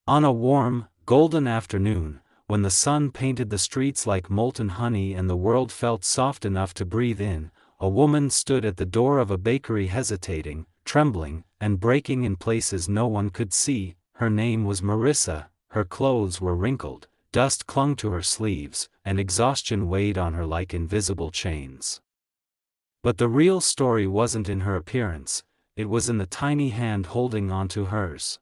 On a warm, golden afternoon, when the sun painted the streets like molten honey and the world felt soft enough to breathe in, a woman stood at the door of a bakery hesitating, trembling, and breaking in places no one could see. Her name was Marissa, her clothes were wrinkled, dust clung to her sleeves, and exhaustion weighed on her like invisible chains. But the real story wasn't in her appearance, it was in the tiny hand holding onto hers.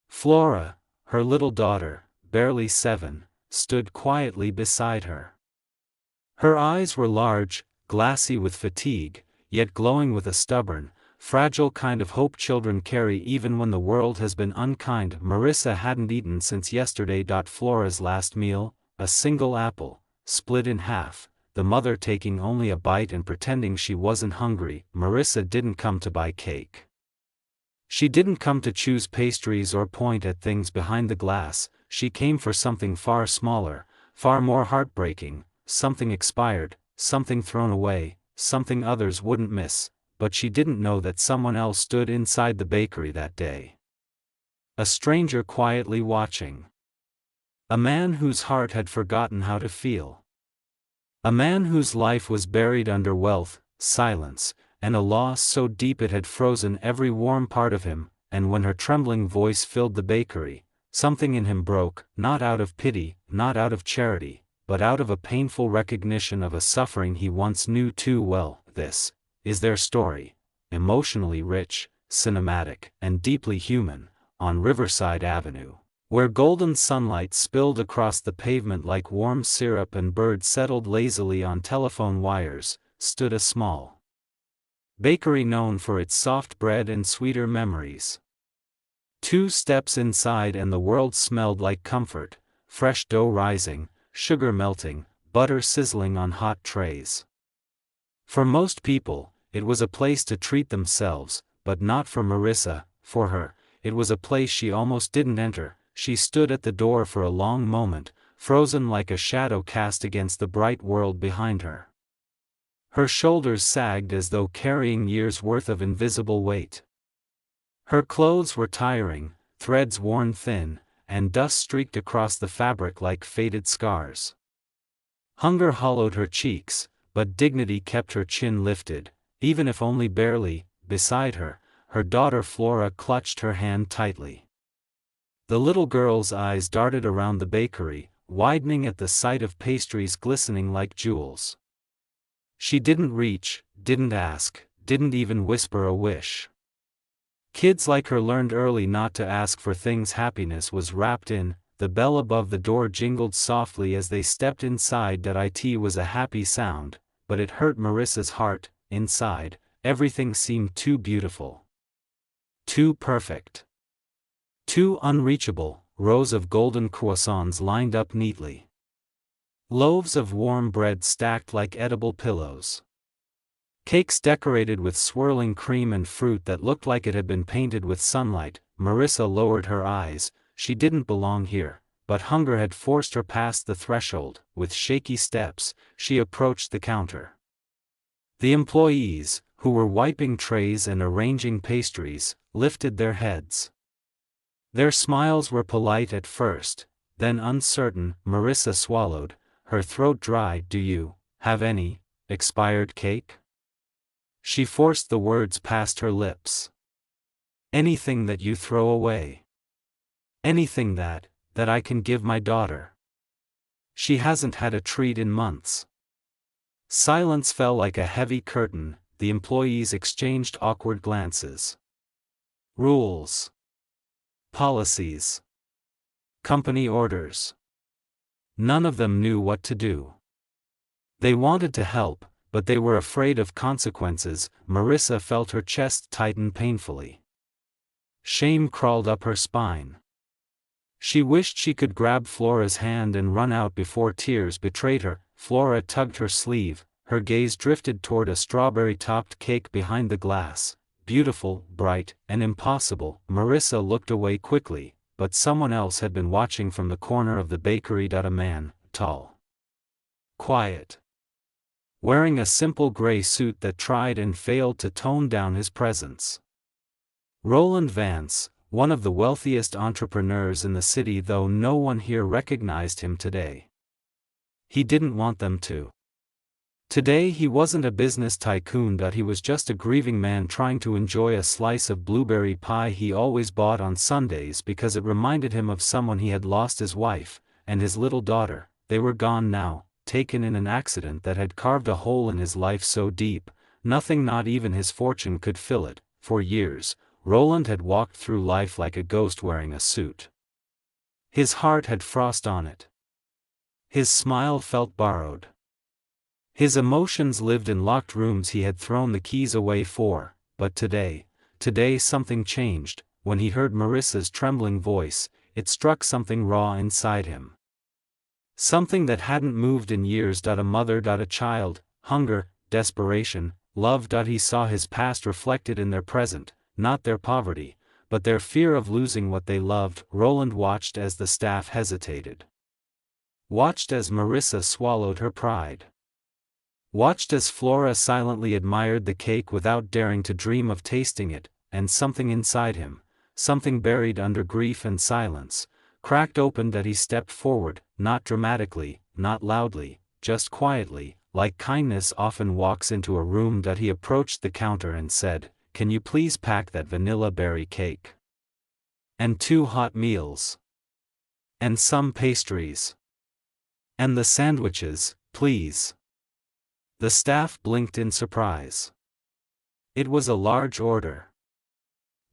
Flora, her little daughter, barely 7, stood quietly beside her. Her eyes were large, glassy with fatigue, yet glowing with a stubborn, fragile kind of hope children carry even when the world has been unkind. Marissa hadn't eaten since yesterday. Flora's last meal, a single apple, split in half, the mother taking only a bite and pretending she wasn't hungry. Marissa didn't come to buy cake. She didn't come to choose pastries or point at things behind the glass. She came for something far smaller, far more heartbreaking, something expired, something thrown away, something others wouldn't miss, but she didn't know that someone else stood inside the bakery that day. A stranger quietly watching. A man whose heart had forgotten how to feel. A man whose life was buried under wealth, silence, and a loss so deep it had frozen every warm part of him. And when her trembling voice filled the bakery, something in him broke, not out of pity, not out of charity, but out of a painful recognition of a suffering he once knew too well. This is their story, emotionally rich, cinematic, and deeply human. On Riverside Avenue, where golden sunlight spilled across the pavement like warm syrup and birds settled lazily on telephone wires, stood a small bakery known for its soft bread and sweeter memories. 2 steps inside and the world smelled like comfort, fresh dough rising, sugar melting, butter sizzling on hot trays. For most people, it was a place to treat themselves, but not for Marissa. For her, it was a place she almost didn't enter. She stood at the door for a long moment, frozen like a shadow cast against the bright world behind her. Her shoulders sagged as though carrying years' worth of invisible weight. Her clothes were tiring, threads worn thin, and dust streaked across the fabric like faded scars. Hunger hollowed her cheeks, but dignity kept her chin lifted, even if only barely. Beside her, her daughter Flora clutched her hand tightly. The little girl's eyes darted around the bakery, widening at the sight of pastries glistening like jewels. She didn't reach, didn't ask, didn't even whisper a wish. Kids like her learned early not to ask for things happiness was wrapped in. The bell above the door jingled softly as they stepped inside. It was a happy sound, but it hurt Marissa's heart. Inside, everything seemed too beautiful. Too perfect. Too unreachable. Rows of golden croissants lined up neatly. Loaves of warm bread stacked like edible pillows. Cakes decorated with swirling cream and fruit that looked like it had been painted with sunlight. Marissa lowered her eyes. She didn't belong here, but hunger had forced her past the threshold. With shaky steps, she approached the counter. The employees, who were wiping trays and arranging pastries, lifted their heads. Their smiles were polite at first, then uncertain. Marissa swallowed, her throat dry. "Do you have any expired cake?" She forced the words past her lips. "Anything that you throw away. Anything that I can give my daughter. She hasn't had a treat in months." Silence fell like a heavy curtain. The employees exchanged awkward glances. Rules. Policies. Company orders. None of them knew what to do. They wanted to help, but they were afraid of consequences. Marissa felt her chest tighten painfully. Shame crawled up her spine. She wished she could grab Flora's hand and run out before tears betrayed her. Flora tugged her sleeve, her gaze drifted toward a strawberry-topped cake behind the glass. Beautiful, bright, and impossible. Marissa looked away quickly, but someone else had been watching from the corner of the bakery. A man, tall, quiet, wearing a simple gray suit that tried and failed to tone down his presence. Roland Vance, one of the wealthiest entrepreneurs in the city, though no one here recognized him today. He didn't want them to. Today he wasn't a business tycoon, he was just a grieving man trying to enjoy a slice of blueberry pie he always bought on Sundays because it reminded him of someone he had lost, his wife, and his little daughter. They were gone now, taken in an accident that had carved a hole in his life so deep, nothing, not even his fortune, could fill it. For years, Roland had walked through life like a ghost wearing a suit. His heart had frost on it. His smile felt borrowed. His emotions lived in locked rooms he had thrown the keys away for, but today something changed. When he heard Marissa's trembling voice, it struck something raw inside him. Something that hadn't moved in years. A mother, a child, hunger, desperation, love. He saw his past reflected in their present, not their poverty, but their fear of losing what they loved. Roland watched as the staff hesitated. Watched as Marissa swallowed her pride. Watched as Flora silently admired the cake without daring to dream of tasting it, and something inside him, something buried under grief and silence, cracked open. He stepped forward, not dramatically, not loudly, just quietly, like kindness often walks into a room. He approached the counter and said, "Can you please pack that vanilla berry cake? And 2 hot meals. And some pastries. And the sandwiches, please." The staff blinked in surprise. It was a large order.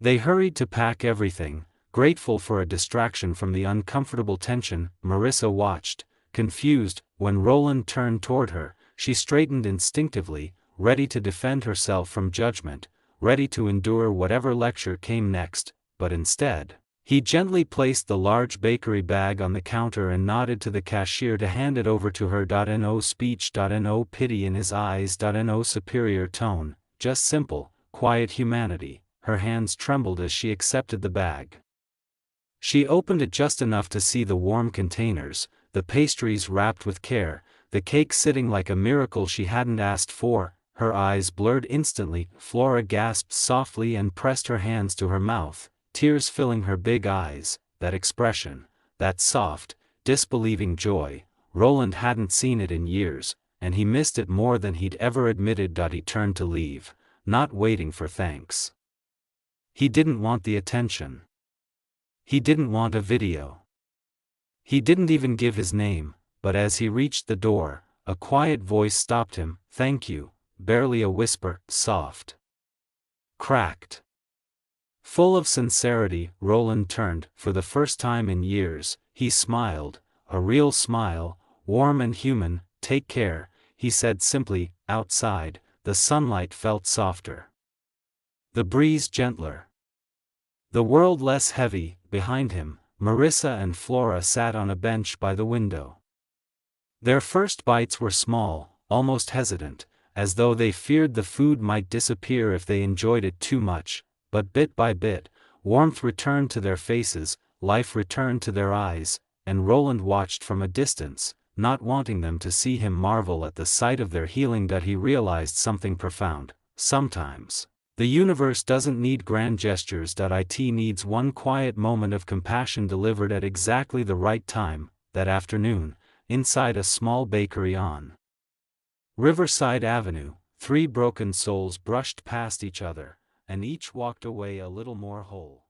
They hurried to pack everything, grateful for a distraction from the uncomfortable tension. Marissa watched, confused. When Roland turned toward her, she straightened instinctively, ready to defend herself from judgment, ready to endure whatever lecture came next. But instead, he gently placed the large bakery bag on the counter and nodded to the cashier to hand it over to her. No speech, no pity in his eyes, no superior tone, just simple, quiet humanity. Her hands trembled as she accepted the bag. She opened it just enough to see the warm containers, the pastries wrapped with care, the cake sitting like a miracle she hadn't asked for. Her eyes blurred instantly. Flora gasped softly and pressed her hands to her mouth, tears filling her big eyes. That expression, that soft, disbelieving joy, Roland hadn't seen it in years, and he missed it more than he'd ever admitted. He turned to leave, not waiting for thanks. He didn't want the attention. He didn't want a video. He didn't even give his name, but as he reached the door, a quiet voice stopped him. "Thank you," barely a whisper, soft. Cracked. Full of sincerity, Roland turned. For the first time in years, he smiled, a real smile, warm and human. "Take care," he said simply. Outside, the sunlight felt softer. The breeze gentler. The world less heavy. Behind him, Marissa and Flora sat on a bench by the window. Their first bites were small, almost hesitant, as though they feared the food might disappear if they enjoyed it too much. But bit by bit, warmth returned to their faces, life returned to their eyes, and Roland watched from a distance, not wanting them to see him marvel at the sight of their healing. He realized something profound. Sometimes, the universe doesn't need grand gestures. It needs one quiet moment of compassion delivered at exactly the right time. That afternoon, inside a small bakery on Riverside Avenue, 3 broken souls brushed past each other, and each walked away a little more whole.